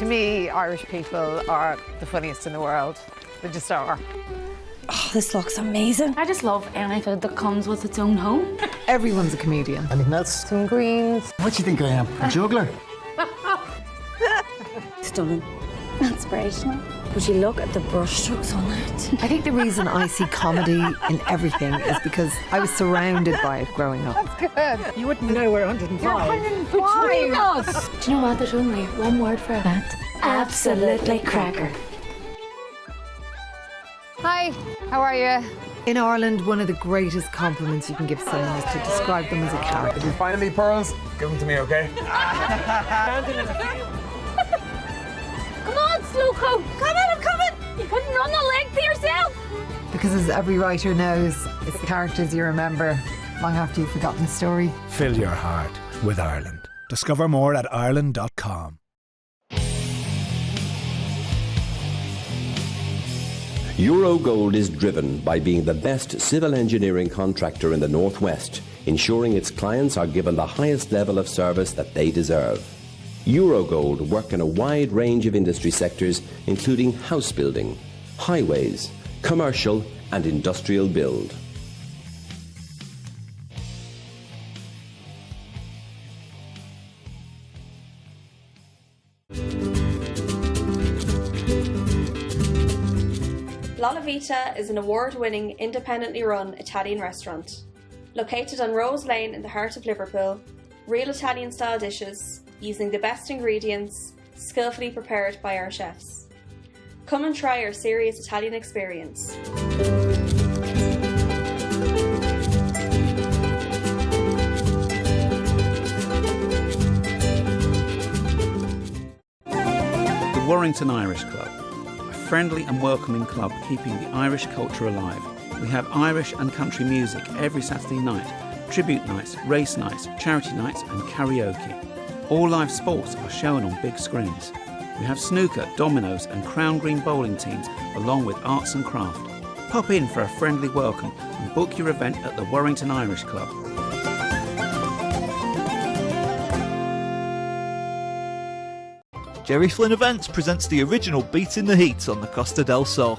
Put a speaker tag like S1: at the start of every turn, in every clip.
S1: To me, Irish people are the funniest in the world. They just are.
S2: Oh, this looks amazing.
S3: I just love any food that comes with its own home.
S1: Everyone's a comedian.
S4: Anything else?
S1: Some greens.
S4: What do you think I am? A juggler?
S2: Stunning. Inspirational. Would you look at the brushstrokes on it?
S1: I think the reason I see comedy in everything is because I was surrounded by it growing up. That's good.
S4: You wouldn't know we're 105.
S1: You're 105.
S3: Between us. Do you know what? There's only one word for that. Absolutely cracker.
S1: Hi, how are you? In Ireland, one of the greatest compliments you can give someone is to describe them as a character.
S5: If you find any pearls, give them to me, okay?
S3: Come on, Slowco. Come on, I'm coming. You couldn't run the leg to yourself.
S1: Because as every writer knows, it's the characters you remember long after you've forgotten the story.
S6: Fill your heart with Ireland. Discover more at ireland.com.
S7: Eurogold is driven by being the best civil engineering contractor in the Northwest, ensuring its clients are given the highest level of service that they deserve. Eurogold work in a wide range of industry sectors, including house building, highways, commercial and industrial build.
S8: La Vita is an award-winning, independently run Italian restaurant. Located on Rose Lane in the heart of Liverpool, real Italian-style dishes, using the best ingredients, skillfully prepared by our chefs. Come and try our serious Italian experience.
S9: The Warrington Irish Club. Friendly and welcoming club keeping the Irish culture alive. We have Irish and country music every Saturday night, tribute nights, race nights, charity nights and karaoke. All live sports are shown on big screens. We have snooker, dominoes and crown green bowling teams along with arts and craft. Pop in for a friendly welcome and book your event at the Warrington Irish Club.
S10: Jerry Flynn Events presents the original Beat in the Heat on the Costa del Sol.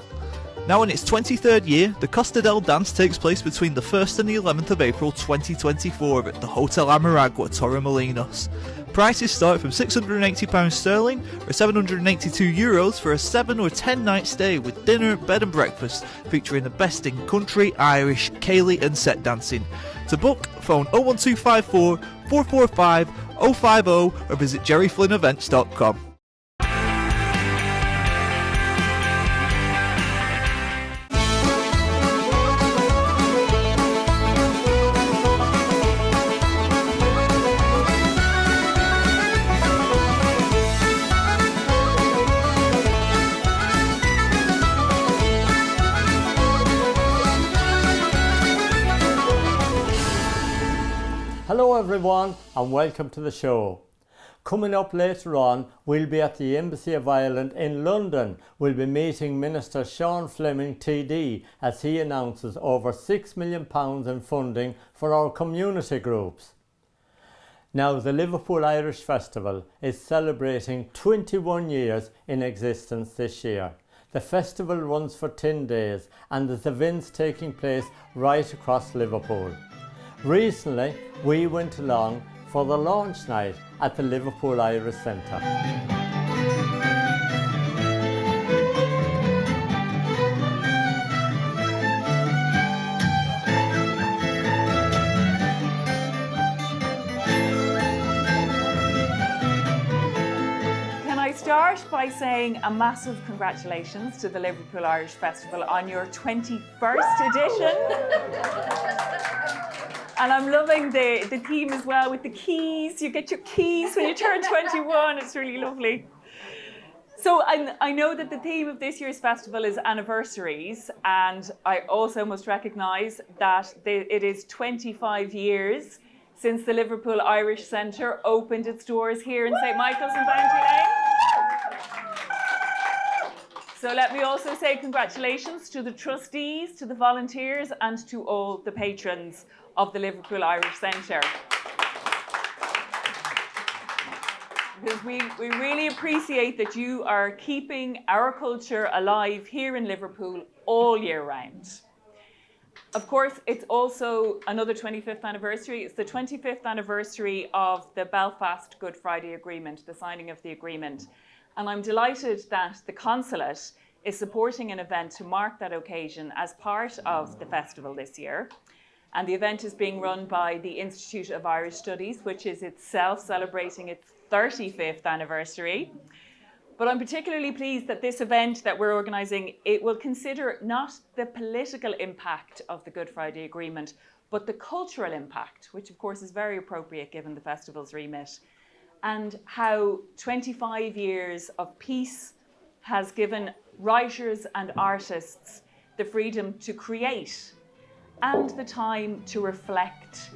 S10: Now in its 23rd year, the Costa del Dance takes place between the 1st and the 11th of April 2024 at the Hotel Amaragua, Torremolinos. Prices start from £680 sterling or €782 for a 7 or 10 night stay with dinner, bed and breakfast featuring the best in country, Irish, ceilidh and set dancing. To book, phone 01254 445 050 or visit jerryflynnevents.com.
S11: Hello everyone and welcome to the show. Coming up later on, we'll be at the Embassy of Ireland in London. We'll be meeting Minister Seán Fleming TD as he announces over £6 million in funding for our community groups. Now, the Liverpool Irish Festival is celebrating 21 years in existence this year. The festival runs for 10 days and there's events taking place right across Liverpool. Recently, we went along for the launch night at the Liverpool Irish Centre.
S12: Can I start by saying a massive congratulations to the Liverpool Irish Festival on your 21st edition. And I'm loving the theme as well with the keys. You get your keys when you turn 21. It's really lovely. So I know that the theme of this year's festival is anniversaries, and I also must recognise that it is 25 years since the Liverpool Irish Centre opened its doors here in St Michael's in Bounty Lane. So let me also say congratulations to the trustees, to the volunteers and to all the patrons of the Liverpool Irish Centre. because we really appreciate that you are keeping our culture alive here in Liverpool all year round. Of course, it's also another 25th anniversary. It's the 25th anniversary of the Belfast Good Friday Agreement, the signing of the agreement. And I'm delighted that the Consulate is supporting an event to mark that occasion as part of the festival this year. And the event is being run by the Institute of Irish Studies, which is itself celebrating its 35th anniversary. But I'm particularly pleased that this event that we're organising, it will consider not the political impact of the Good Friday Agreement, but the cultural impact, which of course is very appropriate given the festival's remit, and how 25 years of peace has given writers and artists the freedom to create and the time to reflect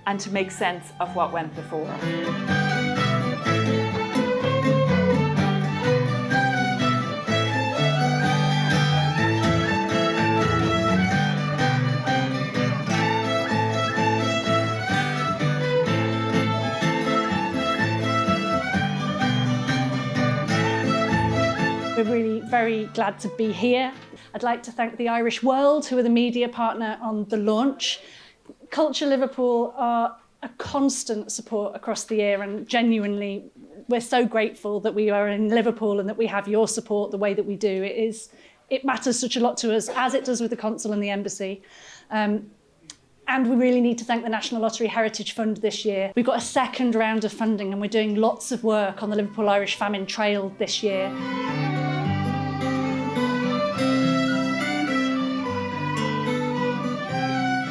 S12: and to make sense of what went before.
S13: We're really very glad to be here. I'd like to thank the Irish World, who are the media partner on the launch. Culture Liverpool are a constant support across the year, and genuinely, we're so grateful that we are in Liverpool and that we have your support the way that we do. It matters such a lot to us, as it does with the Consul and the Embassy. And we really need to thank the National Lottery Heritage Fund this year. We've got a second round of funding and we're doing lots of work on the Liverpool Irish Famine Trail this year.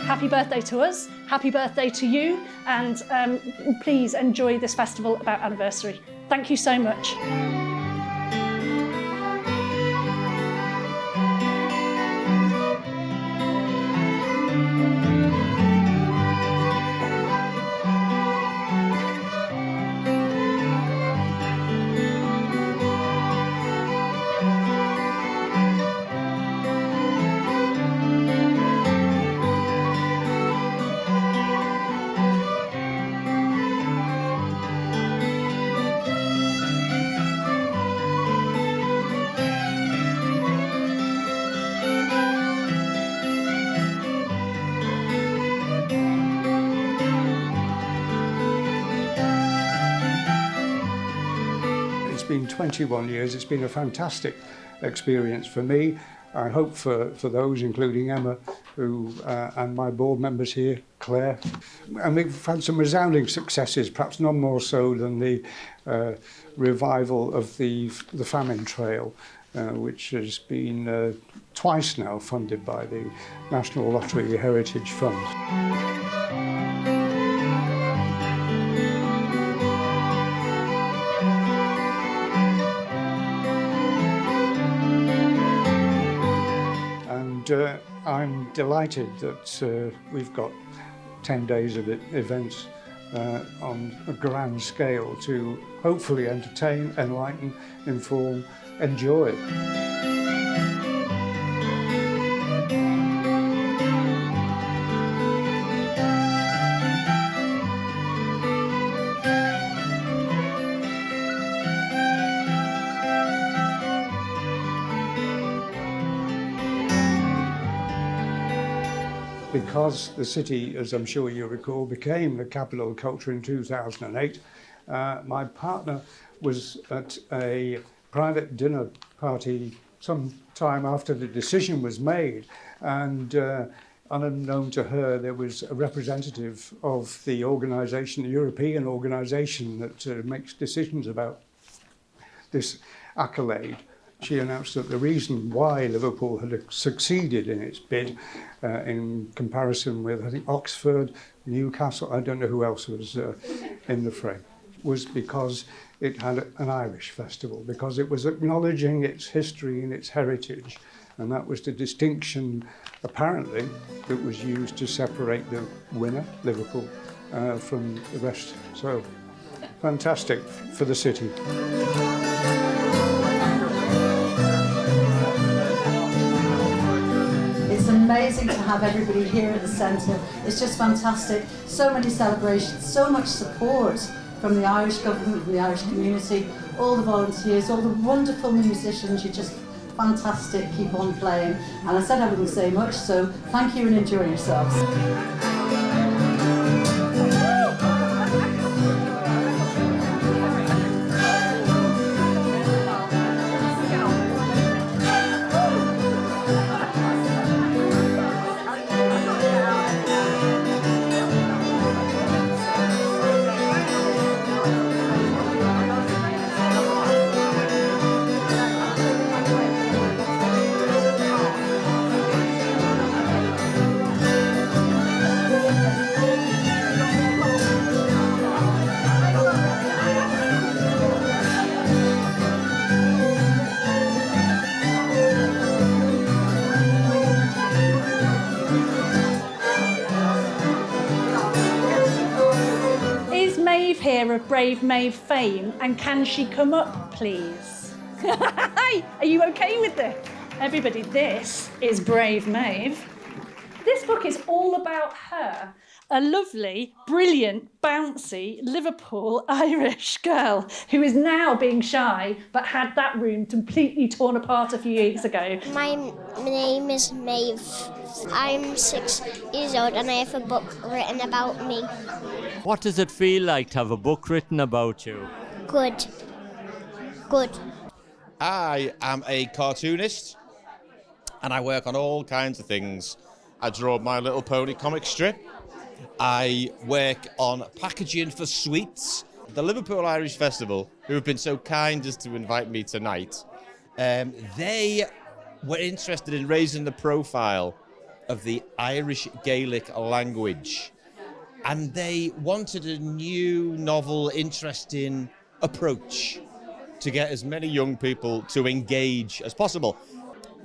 S13: Happy birthday to us, happy birthday to you, and please enjoy this festival about anniversary. Thank you so much.
S14: It's been 21 years. It's been a fantastic experience for me. I hope for those, including Emma, who and my board members here, Claire. And we've had some resounding successes, perhaps none more so than the revival of the Famine Trail, which has been twice now funded by the National Lottery Heritage Fund. I'm delighted that we've got 10 days of events on a grand scale to hopefully entertain, enlighten, inform, enjoy. Because the city, as I'm sure you recall, became the capital of culture in 2008, my partner was at a private dinner party some time after the decision was made, and unknown to her, there was a representative of the organisation, the European organisation that makes decisions about this accolade. She announced that the reason why Liverpool had succeeded in its bid in comparison with, I think, Oxford, Newcastle, I don't know who else was in the frame, was because it had an Irish festival, because it was acknowledging its history and its heritage. And that was the distinction, apparently, that was used to separate the winner, Liverpool, from the rest. So, fantastic for the city.
S15: It's amazing to have everybody here at the centre. It's just fantastic. So many celebrations, so much support from the Irish government, from the Irish community, all the volunteers, all the wonderful musicians. You're just fantastic, keep on playing. And I said I wouldn't say much, so thank you and enjoy yourselves.
S13: Here of Brave Maeve fame, and can she come up, please? Hi, are you okay with this? Everybody, this is Brave Maeve. This book is all about her, a lovely, brilliant, bouncy Liverpool Irish girl who is now being shy but had that room completely torn apart a few years ago.
S16: My name is Maeve. I'm 6 years old and I have a book written about me.
S11: What does it feel like to have a book written about you?
S16: Good. Good.
S17: I am a cartoonist and I work on all kinds of things. I draw My Little Pony comic strip. I work on packaging for sweets. The Liverpool Irish Festival, who have been so kind as to invite me tonight, they were interested in raising the profile of the Irish Gaelic language. And they wanted a new, novel, interesting approach to get as many young people to engage as possible.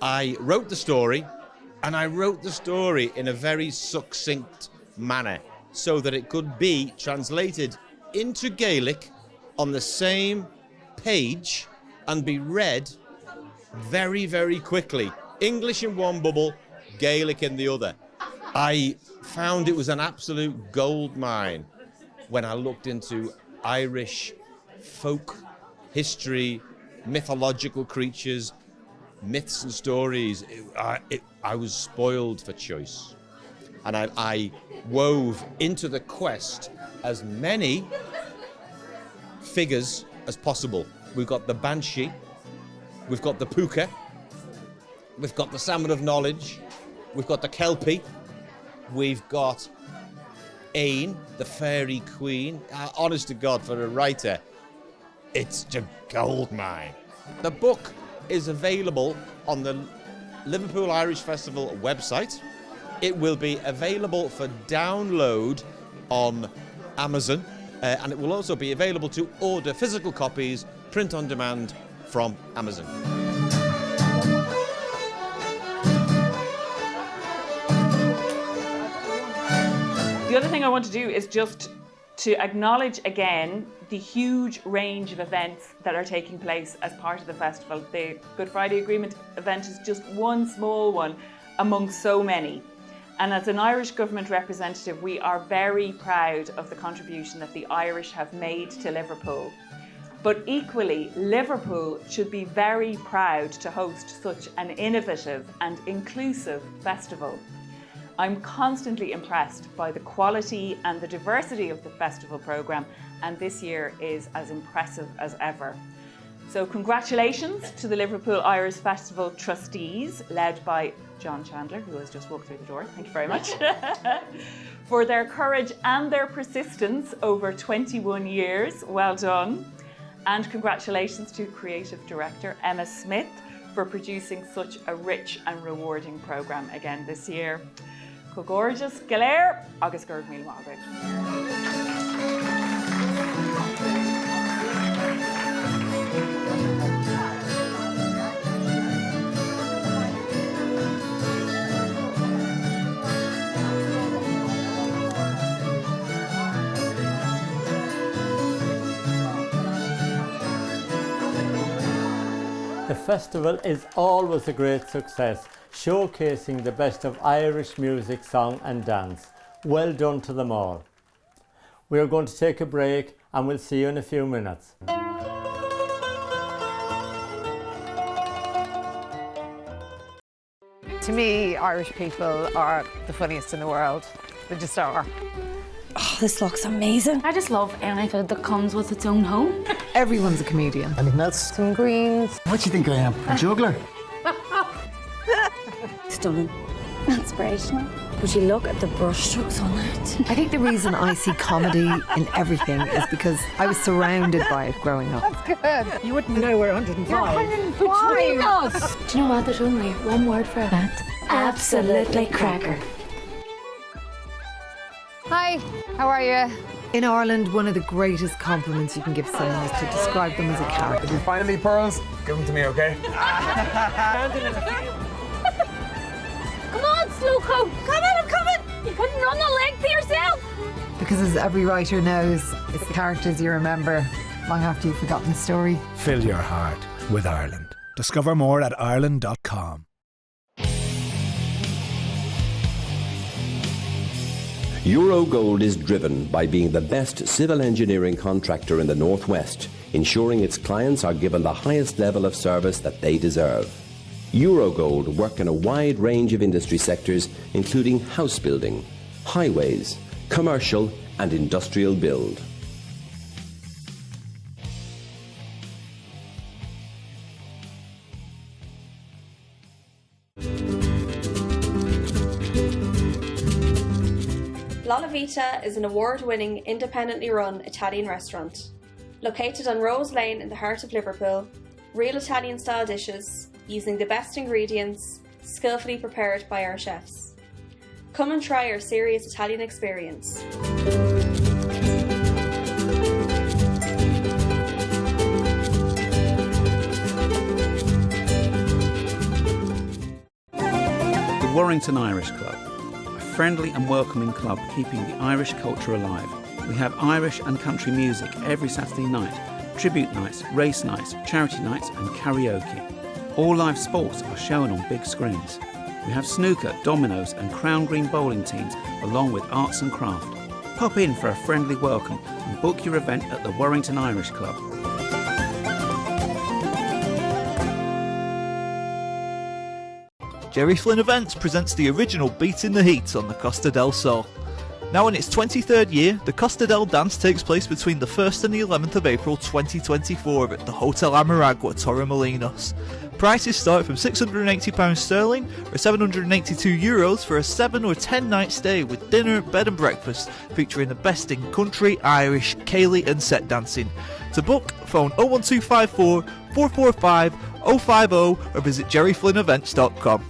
S17: I wrote the story, and I wrote the story in a very succinct manner so that it could be translated into Gaelic on the same page and be read very, very quickly. English in one bubble, Gaelic in the other. I found it was an absolute gold mine when I looked into Irish folk history, mythological creatures, myths and stories. I was spoiled for choice. And I wove into the quest as many figures as possible. We've got the Banshee, we've got the Puka, we've got the Salmon of Knowledge, we've got the Kelpie, we've got Ain, the Fairy Queen. Honest to God, for a writer, it's a gold mine. The book is available on the Liverpool Irish Festival website. It will be available for download on Amazon, and it will also be available to order physical copies, print on demand from Amazon.
S12: The other thing I want to do is just to acknowledge again the huge range of events that are taking place as part of the festival. The Good Friday Agreement event is just one small one among so many. And as an Irish government representative, we are very proud of the contribution that the Irish have made to Liverpool. But equally, Liverpool should be very proud to host such an innovative and inclusive festival. I'm constantly impressed by the quality and the diversity of the festival programme, and this year is as impressive as ever. So congratulations to the Liverpool Irish Festival trustees, led by John Chandler, who has just walked through the door. Thank you very much. For their courage and their persistence over 21 years. Well done. And congratulations to Creative Director Emma Smith for producing such a rich and rewarding programme again this year. Gorgeous, Galair, agus Gurg Mil Margaret.
S11: The festival is always a great success, showcasing the best of Irish music, song and dance. Well done to them all. We are going to take a break, and we'll see you in a few minutes.
S1: To me, Irish people are the funniest in the world. They just are.
S2: Oh, this looks amazing.
S3: I just love any food that comes with its own home.
S1: Everyone's a comedian.
S4: Anything else?
S1: Some greens.
S4: What do you think I am? A juggler?
S2: Stunning. Inspirational. Would you look at the brushstrokes on it?
S1: I think the reason I see comedy in everything is because I was surrounded by it growing up.
S4: That's good. You wouldn't know we're 105.
S3: You're 105. Between us. Do you know what? There's only one word for that. Absolutely cracker.
S1: Hi, how are you? In Ireland, one of the greatest compliments you can give someone is to describe them as a character.
S5: If you find any pearls, give them to me, okay?
S3: Come on, Slowcoat. Come in, I'm coming. You couldn't run the length to yourself.
S1: Because as every writer knows, it's the characters you remember long after you've forgotten the story.
S6: Fill your heart with Ireland. Discover more at Ireland.com.
S7: Eurogold is driven by being the best civil engineering contractor in the Northwest, ensuring its clients are given the highest level of service that they deserve. Eurogold work in a wide range of industry sectors, including house building, highways, commercial and industrial build.
S8: La Vita is an award-winning, independently run Italian restaurant. Located on Rose Lane in the heart of Liverpool, real Italian-style dishes, using the best ingredients, skillfully prepared by our chefs. Come and try our serious Italian experience.
S9: The Warrington Irish Club, a friendly and welcoming club keeping the Irish culture alive. We have Irish and country music every Saturday night, tribute nights, race nights, charity nights and karaoke. All live sports are shown on big screens. We have snooker, dominoes and crown green bowling teams along with arts and craft. Pop in for a friendly welcome and book your event at the Warrington Irish Club.
S10: Jerry Flynn Events presents the original Beat in the Heat on the Costa del Sol. Now in its 23rd year, the Costa del Dance takes place between the 1st and the 11th of April 2024 at the Hotel Amaragua, Torremolinos. Prices start from £680 sterling or €782 for a 7 or 10 night stay with dinner, bed and breakfast featuring the best in country, Irish, ceilidh and set dancing. To book, phone 01254 445 050 or visit jerryflynnevents.com.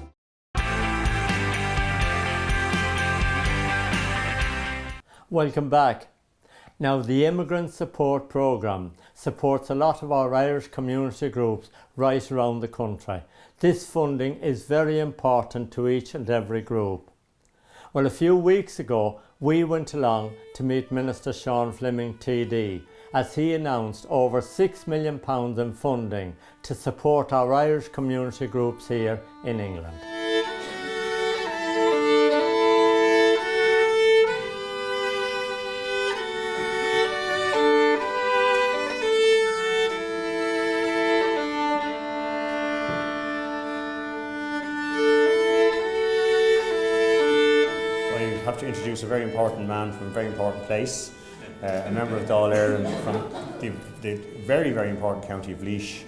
S11: Welcome back. Now, the Emigrant Support Programme supports a lot of our Irish community groups right around the country. This funding is very important to each and every group. Well, a few weeks ago, we went along to meet Minister Seán Fleming TD as he announced over £6 million in funding to support our Irish community groups here in England.
S18: I have to introduce a very important man from a very important place, a member of Dáil Éireann from the very, very important county of Laois,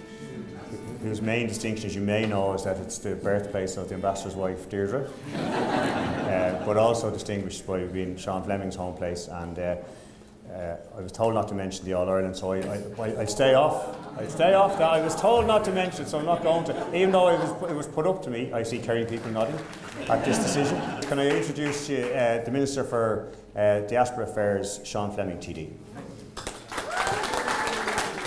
S18: whose main distinction, as you may know, is that it's the birthplace of the ambassador's wife, Deirdre, but also distinguished by being Seán Fleming's home place. And I was told not to mention the All-Ireland, so I stay off. I stay off that. I was told not to mention it, so I'm not going to. Even though it was put up to me, I see caring people nodding at this decision. Can I introduce you, the Minister for Diaspora Affairs, Seán Fleming TD.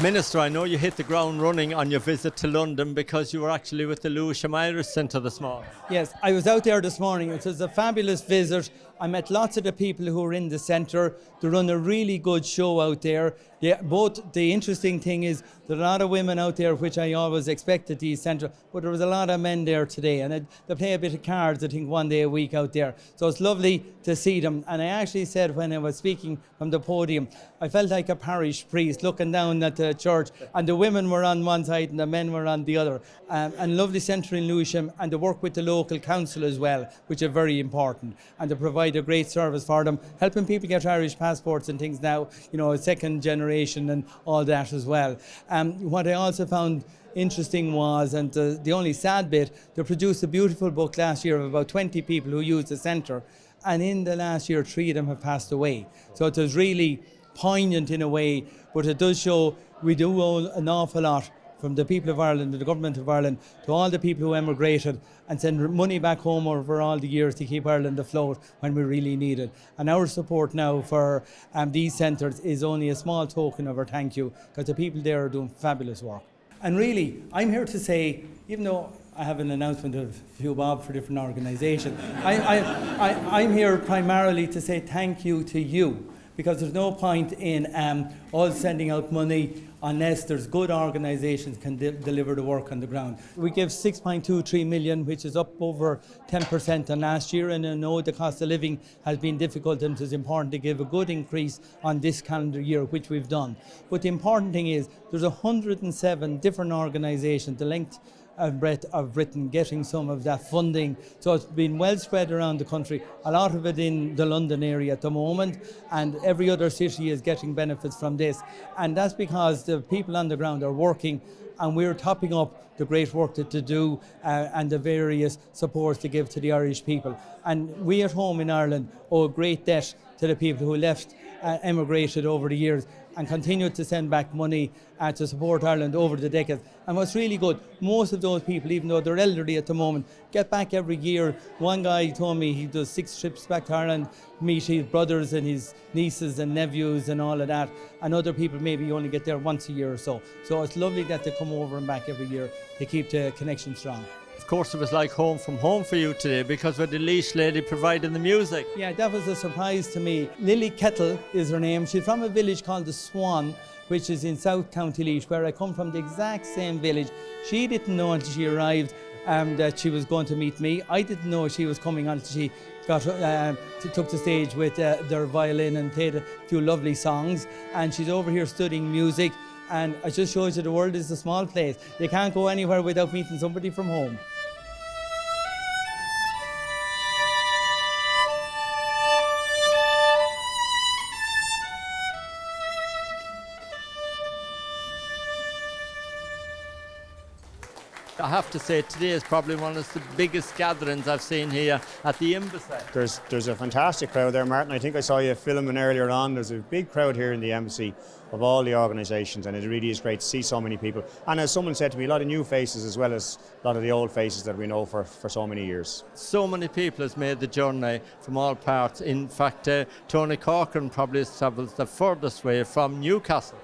S11: Minister, I know you hit the ground running on your visit to London because you were actually with the Lewisham Irish Centre this morning.
S19: Yes, I was out there this morning. It was a fabulous visit I met lots of the people who are in the centre. They run a really good show out there. The interesting thing is there are a lot of women out there, which I always expect at these centres, but there was a lot of men there today, and they play a bit of cards, I think, one day a week out there. So it's lovely to see them. And I actually said when I was speaking from the podium, I felt like a parish priest looking down at the church, and the women were on one side and the men were on the other. And lovely centre in Lewisham, and they work with the local council as well, which are very important. And they provide a great service for them, helping people get Irish passports and things now, you know, second generation and all that as well. What I also found interesting was, and the only sad bit, they produced a beautiful book last year of about 20 people who used the centre, and in the last year 3 of them have passed away. So it was really poignant in a way, but it does show we do owe an awful lot from the people of Ireland, to the government of Ireland, to all the people who emigrated and send money back home over all the years to keep Ireland afloat when we really need it. And our support now for these centres is only a small token of our thank you, because the people there are doing fabulous work. And really, I'm here to say, even though I have an announcement of a few bob for different organisations, I'm here primarily to say thank you to you, because there's no point in us sending out money unless there's good organisations can deliver the work on the ground. We give 6.23 million, which is up over 10% on last year, and I know the cost of living has been difficult, and it's important to give a good increase on this calendar year, which we've done. But the important thing is there's 107 different organisations, the length and breadth of Britain, getting some of that funding. So it's been well spread around the country, a lot of it in the London area at the moment, and every other city is getting benefits from this. And that's because the people on the ground are working, and we're topping up the great work that to do and the various supports to give to the Irish people. And we at home in Ireland owe a great debt to the people who left, emigrated over the years, and continue to send back money to support Ireland over the decades. And what's really good, most of those people, even though they're elderly at the moment, get back every year. One guy told me he does 6 trips back to Ireland, meet his brothers and his nieces and nephews and all of that. And other people maybe only get there once a year or so. So it's lovely that they come over and back every year to keep the connection strong.
S11: Of course, it was like home from home for you today, because with the Laois lady providing the music.
S19: Yeah, that was a surprise to me. Lily Kettle is her name. She's from a village called the Swan, which is in South County Laois, where I come from, the exact same village. She didn't know until she arrived that she was going to meet me. I didn't know she was coming until she took the stage with their violin and played a few lovely songs. And she's over here studying music. And it just shows you the world is a small place. You can't go anywhere without meeting somebody from home.
S11: I have to say, today is probably one of the biggest gatherings I've seen here at the embassy.
S18: There's a fantastic crowd there, Martin. I think I saw you filming earlier on. There's a big crowd here in the embassy of all the organisations, and it really is great to see so many people. And as someone said to me, a lot of new faces as well as a lot of the old faces that we know for so many years.
S11: So many people has made the journey from all parts. In fact, Tony Corcoran probably travels the furthest way from Newcastle.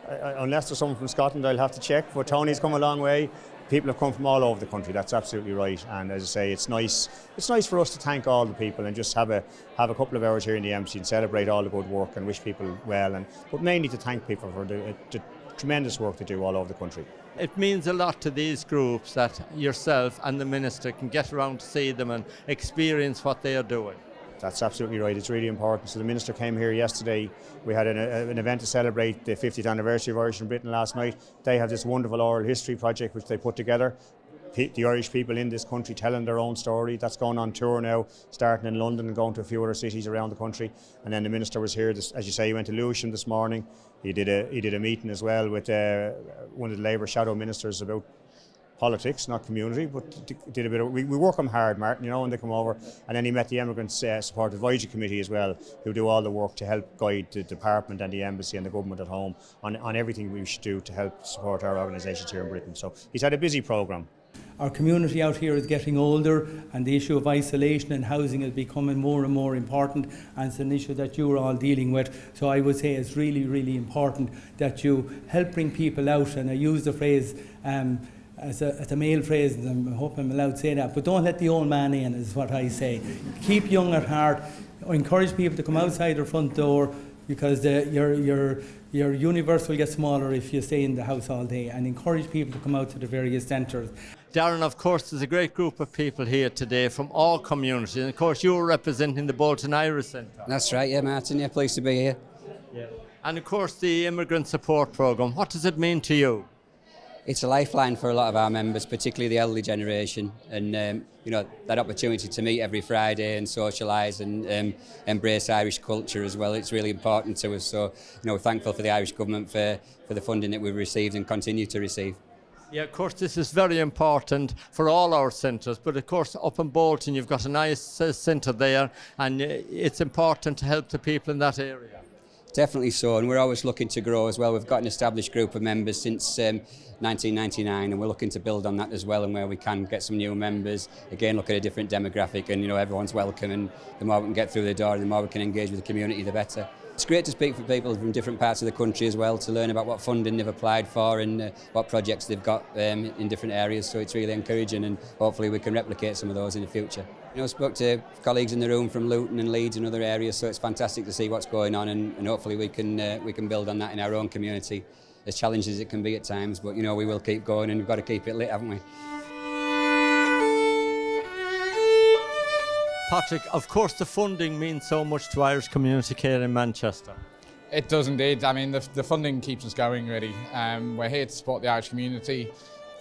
S18: Unless there's someone from Scotland, I'll have to check, but Tony's come a long way. People have come from all over the country, that's absolutely right. And as I say, it's nice for us to thank all the people and just have a couple of hours here in the embassy and celebrate all the good work and wish people well, but mainly to thank people for the tremendous work they do all over the country.
S11: It means a lot to these groups that yourself and the Minister can get around to see them and experience what they are doing.
S18: That's absolutely right. It's really important. So the Minister came here yesterday. We had an event to celebrate the 50th anniversary of Irish in Britain last night. They have this wonderful oral history project which they put together. The Irish people in this country telling their own story. That's going on tour now, starting in London and going to a few other cities around the country. And then the Minister was here, as you say, he went to Lewisham this morning. He did a meeting as well with one of the Labour shadow ministers about politics, not community, but did a bit of, we work them hard, Martin, you know, when they come over. And then he met the Emigrant Support Advisory Committee as well, who do all the work to help guide the department and the embassy and the government at home on everything we should do to help support our organisations here in Britain. So he's had a busy programme.
S19: Our community out here is getting older, and the issue of isolation and housing is becoming more and more important, and it's an issue that you're all dealing with. So I would say it's really, really important that you help bring people out, and I use the phrase as a male phrase, and I hope I'm allowed to say that, but don't let the old man in, is what I say. Keep young at heart. I encourage people to come outside their front door, because your universe will get smaller if you stay in the house all day, and encourage people to come out to the various centres.
S11: Darren, of course, there's a great group of people here today from all communities, and of course you're representing the Bolton Irish Centre.
S20: That's right, yeah, Martin, yeah, pleased to be here.
S11: Yeah. And of course the Immigrant Support Programme, what does it mean to you?
S20: It's a lifeline for a lot of our members, particularly the elderly generation, and that opportunity to meet every Friday and socialise and embrace Irish culture as well. It's really important to us, so we're thankful for the Irish government for the funding that we've received and continue to receive.
S11: Yeah, of course this is very important for all our centres, but of course up in Bolton you've got a nice centre there, and it's important to help the people in that area.
S20: Definitely so, and we're always looking to grow as well. We've got an established group of members since 1999, and we're looking to build on that as well, and where we can get some new members, again look at a different demographic, and everyone's welcome, and the more we can get through the door and the more we can engage with the community, the better. It's great to speak for people from different parts of the country as well, to learn about what funding they've applied for and what projects they've got in different areas, so it's really encouraging, and hopefully we can replicate some of those in the future. I spoke to colleagues in the room from Luton and Leeds and other areas, so it's fantastic to see what's going on, and hopefully we can build on that in our own community, as challenging as it can be at times, but we will keep going, and we've got to keep it lit, haven't we?
S11: Patrick, of course the funding means so much to Irish community care in Manchester.
S5: It does indeed. I mean, the funding keeps us going, really. We're here to support the Irish community.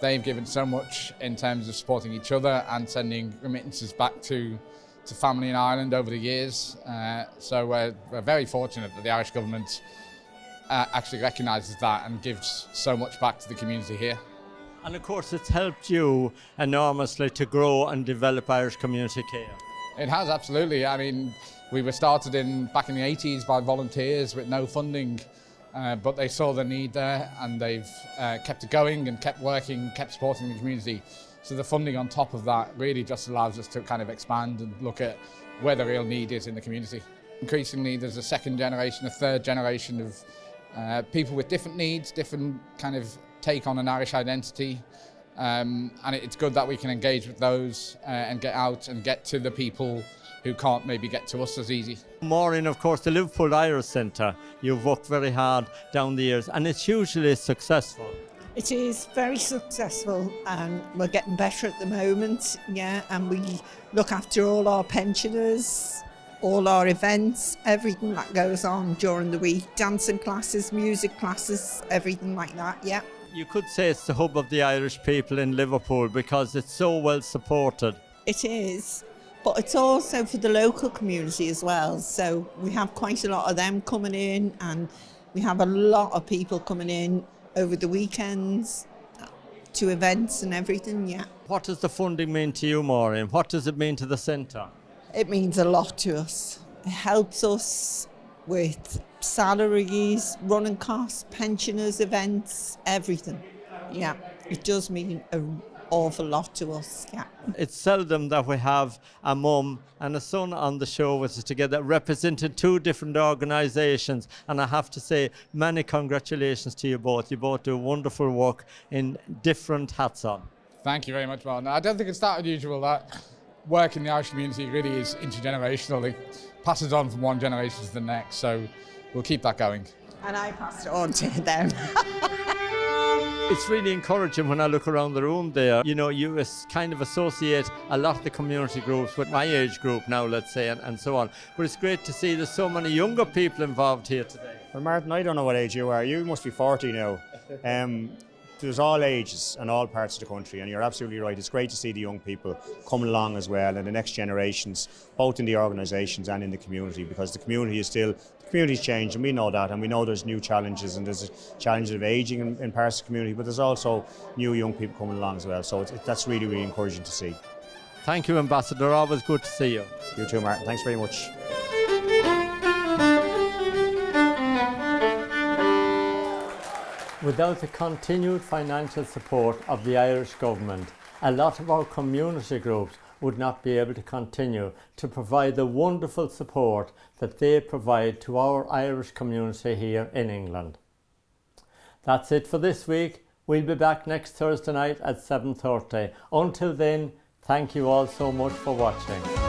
S5: They've given so much in terms of supporting each other and sending remittances back to family in Ireland over the years. So we're very fortunate that the Irish government actually recognises that and gives so much back to the community here.
S11: And of course it's helped you enormously to grow and develop Irish community care.
S5: It has, absolutely. I mean, we were started back in the 80s by volunteers with no funding, but they saw the need there, and they've kept it going and kept working, kept supporting the community. So the funding on top of that really just allows us to kind of expand and look at where the real need is in the community. Increasingly, there's a second generation, a third generation of people with different needs, different kind of take on an Irish identity. And it's good that we can engage with those and get out and get to the people who can't maybe get to us as easy.
S11: Maureen, of course, the Liverpool Irish Centre, you've worked very hard down the years, and it's usually successful.
S21: It is very successful, and we're getting better at the moment, yeah, and we look after all our pensioners, all our events, everything that goes on during the week, dancing classes, music classes, everything like that, yeah.
S11: You could say it's the hub of the Irish people in Liverpool because it's so well supported.
S21: It is, but it's also for the local community as well. So we have quite a lot of them coming in, and we have a lot of people coming in over the weekends to events and everything, yeah.
S11: What does the funding mean to you, Maureen? What does it mean to the centre?
S21: It means a lot to us. It helps us with salaries, running costs, pensioners, events, everything. Yeah, it does mean an awful lot to us, yeah.
S11: It's seldom that we have a mum and a son on the show with us together, representing two different organisations, and I have to say many congratulations to you both. You both do wonderful work in different hats on.
S5: Thank you very much, Martin. I don't think it's that unusual that work in the Irish community really is intergenerational. It passes on from one generation to the next, so we'll keep that going.
S21: And I passed it on to them.
S11: It's really encouraging when I look around the room there. You kind of associate a lot of the community groups with my age group now, let's say, and so on. But it's great to see there's so many younger people involved here today.
S18: Well, Martin, I don't know what age you are. You must be 40 now. There's all ages and all parts of the country, and you're absolutely right. It's great to see the young people coming along as well, and the next generations, both in the organisations and in the community, because the community's changed, and we know that, and we know there's new challenges, and there's a challenge of ageing in parts of the community, but there's also new young people coming along as well, so that's really, really encouraging to see.
S11: Thank you, Ambassador. Always good to see you.
S18: You too, Martin. Thanks very much.
S11: Without the continued financial support of the Irish government, a lot of our community groups would not be able to continue to provide the wonderful support that they provide to our Irish community here in England. That's it for this week. We'll be back next Thursday night at 7:30. Until then, thank you all so much for watching.